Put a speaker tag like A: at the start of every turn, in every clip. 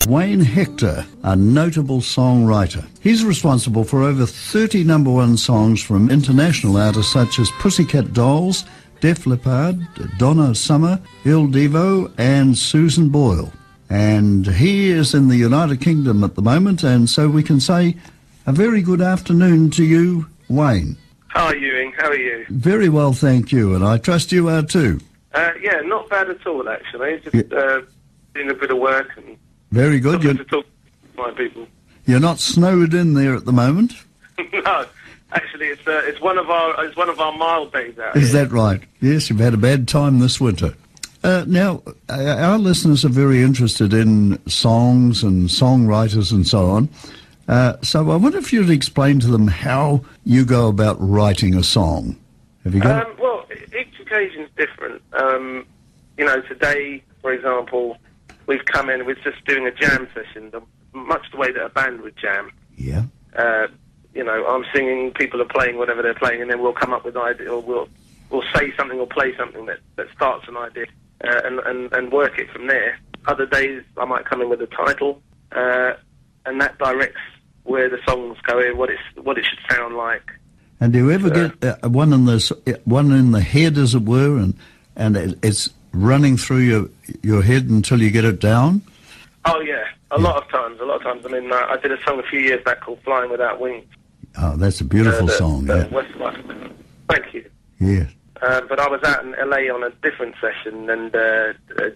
A: Wayne Hector, a notable songwriter. He's responsible for over 30 number one songs from international artists such as Pussycat Dolls, Def Leppard, Donna Summer, Il Divo and Susan Boyle. And he is in the United Kingdom at the moment, and so we can say a very good afternoon to you, Wayne.
B: Hi, Ewing. How are you?
A: Very well, thank you, and I trust you are too.
B: Yeah, not bad at all, actually. Just doing a bit of work and
A: very good.
B: To talk to my people.
A: You're not snowed in there at the moment?
B: No, actually, it's one of our mild days out.
A: Is that right? Yes, you've had a bad time this winter. Now, our listeners are very interested in songs and songwriters and so on. So I wonder if you'd explain to them how you go about writing a song. Have you got?
B: Well, each occasion's different. Today, for example, we've come in. We're just doing a jam session, much the way that a band would jam.
A: Yeah.
B: I'm singing, people are playing whatever they're playing, and then we'll come up with an idea, or we'll say something or play something that starts an idea, and work it from there. Other days, I might come in with a title, and that directs where the songs go in, what it should sound like. And do you ever
A: get one in the head, as it were, and it's running through your head until you get it down?
B: Oh yeah, a lot of times. I mean, I did a song a few years back called "Flying Without Wings."
A: Oh, that's a beautiful song.
B: Thank you.
A: Yeah.
B: But I was out in LA on a different session and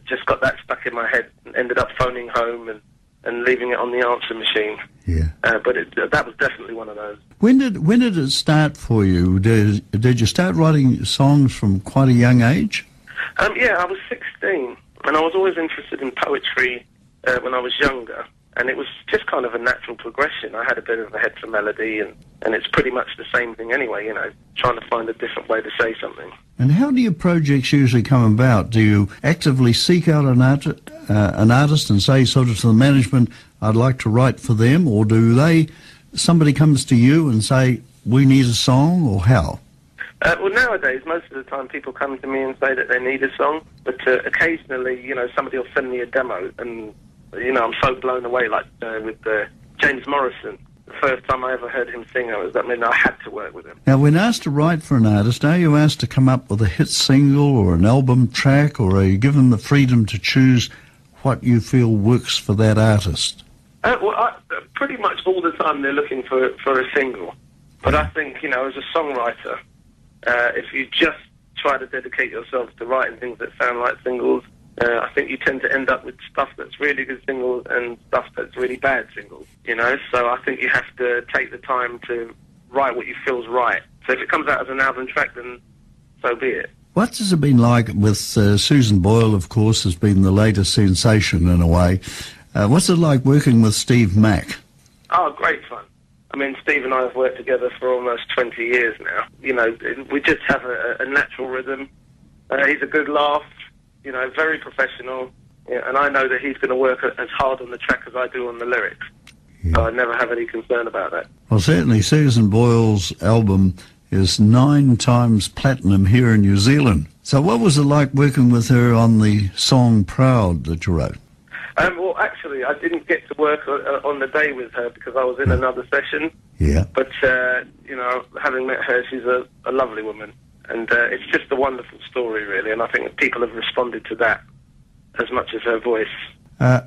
B: just got that stuck in my head and ended up phoning home and leaving it on the answer machine.
A: Yeah.
B: But that was definitely one of those.
A: When did it start for you? Did you start writing songs from quite a young age?
B: Yeah, I was 16, and I was always interested in poetry when I was younger, and it was just kind of a natural progression. I had a bit of a head for melody, and it's pretty much the same thing anyway, trying to find a different way to say something.
A: And how do your projects usually come about? Do you actively seek out an artist and say sort of to the management, I'd like to write for them, or somebody comes to you and say, we need a song, or how?
B: Well, nowadays, most of the time people come to me and say that they need a song, but occasionally, somebody will send me a demo, and, I'm so blown away, like with James Morrison. The first time I ever heard him sing, I had to work with him.
A: Now, when asked to write for an artist, are you asked to come up with a hit single or an album track, or are you given the freedom to choose what you feel works for that artist?
B: Pretty much all the time they're looking for a single. But I think, as a songwriter, if you just try to dedicate yourself to writing things that sound like singles, I think you tend to end up with stuff that's really good singles and stuff that's really bad singles, So I think you have to take the time to write what you feel's right. So if it comes out as an album track, then so be it.
A: What has it been like with Susan Boyle, of course, has been the latest sensation in a way. What's it like working with Steve Mack?
B: Oh, great fun. I mean, Steve and I have worked together for almost 20 years now. We just have a natural rhythm. He's a good laugh, very professional. And I know that he's going to work as hard on the track as I do on the lyrics. Yeah. So I never have any concern about that.
A: Well, certainly Susan Boyle's album is 9 times platinum here in New Zealand. So what was it like working with her on the song Proud that you wrote?
B: Well, actually, I didn't get to work on the day with her because I was in another session.
A: Yeah.
B: But, having met her, she's a lovely woman. And it's just a wonderful story, really. And I think that people have responded to that as much as her voice.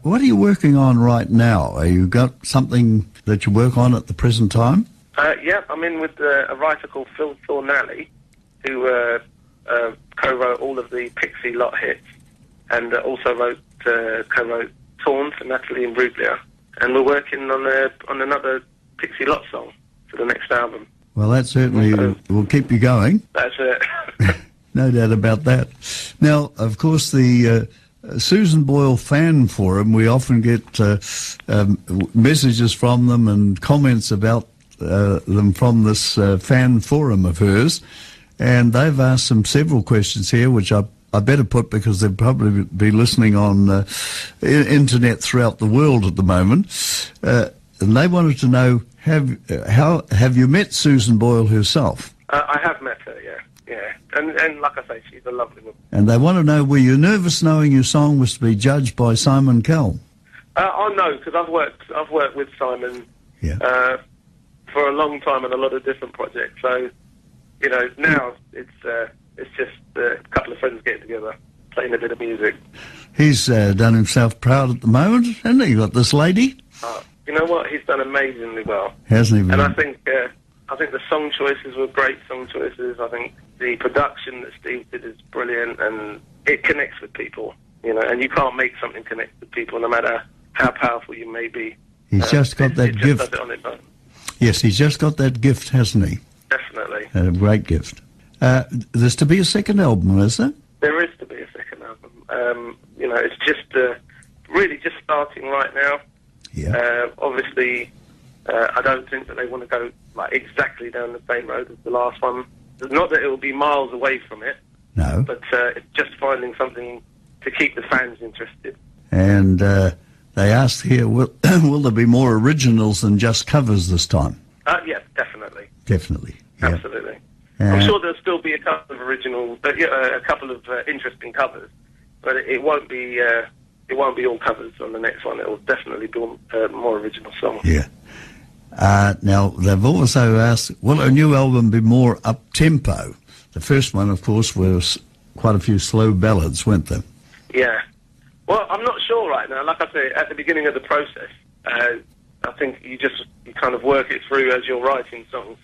A: What are you working on right now? Have you got something that you work on at the present time?
B: Yeah, I'm in with a writer called Phil Thornalley, who co-wrote all of the Pixie Lot hits, and also co-wrote Torn for Natalie Imbruglia. And we're working on another Pixie Lot song for the next album.
A: Well, that certainly will keep you going.
B: That's it.
A: No doubt about that. Now, of course, the Susan Boyle fan forum, we often get messages from them and comments about them from this fan forum of hers, and they've asked several questions here, which I better put because they'll probably be listening on internet throughout the world at the moment, and they wanted to know, have you met Susan Boyle herself?
B: I have met her, yeah. And like I say, she's a lovely woman.
A: And they want to know, were you nervous knowing your song was to be judged by Simon Cowell?
B: Oh no, because I've worked with Simon for a long time on a lot of different projects. So, you know, now it's just a couple of friends getting together, playing a bit of music.
A: He's done himself proud at the moment, hasn't he? Got this lady.
B: You know what? He's done amazingly well,
A: hasn't he?
B: And I think the song choices were great song choices. I think the production that Steve did is brilliant, and it connects with people. You know, and you can't make something connect with people, no matter how powerful you may be.
A: He's just got that gift.
B: Does it on its own.
A: Yes, he's just got that gift, hasn't he?
B: Definitely.
A: A great gift. There's to be a second album, is there?
B: There is to be a second album. You know, it's just really just starting right now.
A: Yeah.
B: Obviously, I don't think that they want to go like exactly down the same road as the last one. Not that it will be miles away from it.
A: No.
B: But it's just finding something to keep the fans interested.
A: And they asked here, will there be more originals than just covers this time?
B: Yes, definitely.
A: Definitely.
B: Absolutely. I'm sure there'll still be a couple of original, a couple of interesting covers, but it won't be all covers on the next one. It will definitely be more original songs.
A: Yeah. Now, they've also asked, will a new album be more up-tempo? The first one, of course, was quite a few slow ballads, weren't there?
B: Yeah. Well, I'm not sure right now. Like I say, at the beginning of the process, I think you kind of work it through as you're writing songs,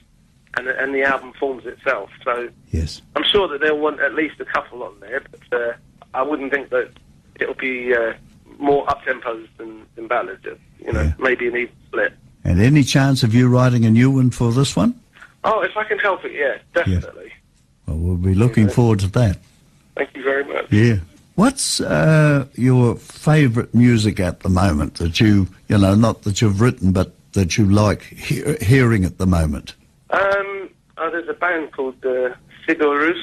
B: and the album forms itself. So
A: yes,
B: I'm sure that they'll want at least a couple on there, but I wouldn't think that it'll be more up-tempos than ballads. You know, maybe an even split.
A: And any chance of you writing a new one for this one?
B: Oh, if I can help it, yeah, definitely.
A: Yeah. Well, we'll be looking forward to that.
B: Thank you very much.
A: Yeah. What's your favourite music at the moment that you know, not that you've written, but that you like hearing at the moment?
B: There's a band called Sigurus.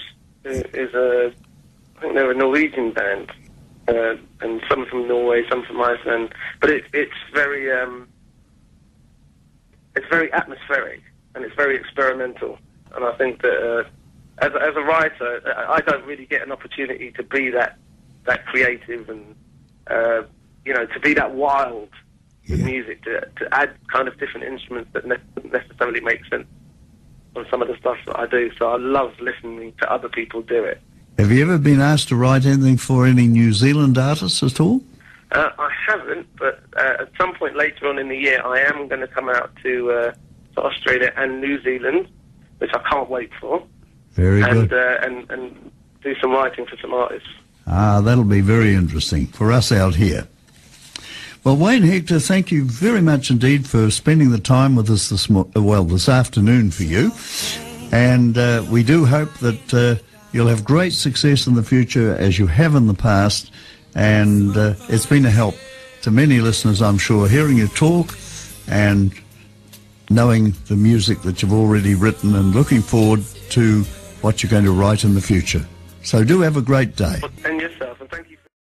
B: I think they're a Norwegian band, and some from Norway, some from Iceland. But it's very atmospheric, and it's very experimental. And I think that as a writer, I don't really get an opportunity to be that creative and you know, to be that wild with music, to add kind of different instruments that doesn't necessarily make sense on some of the stuff that I do. So I love listening to other people do it.
A: Have you ever been asked to write anything for any New Zealand artists at all?
B: I haven't, but at some point later on in the year, I am going to come out to Australia and New Zealand, which I can't wait for.
A: Very good.
B: And do some writing for some artists.
A: That'll be very interesting for us out here. Well, Wayne Hector, thank you very much indeed for spending the time with us this afternoon for you. And we do hope that you'll have great success in the future as you have in the past. And it's been a help to many listeners, I'm sure, hearing you talk and knowing the music that you've already written and looking forward to what you're going to write in the future. So do have a great day.
B: And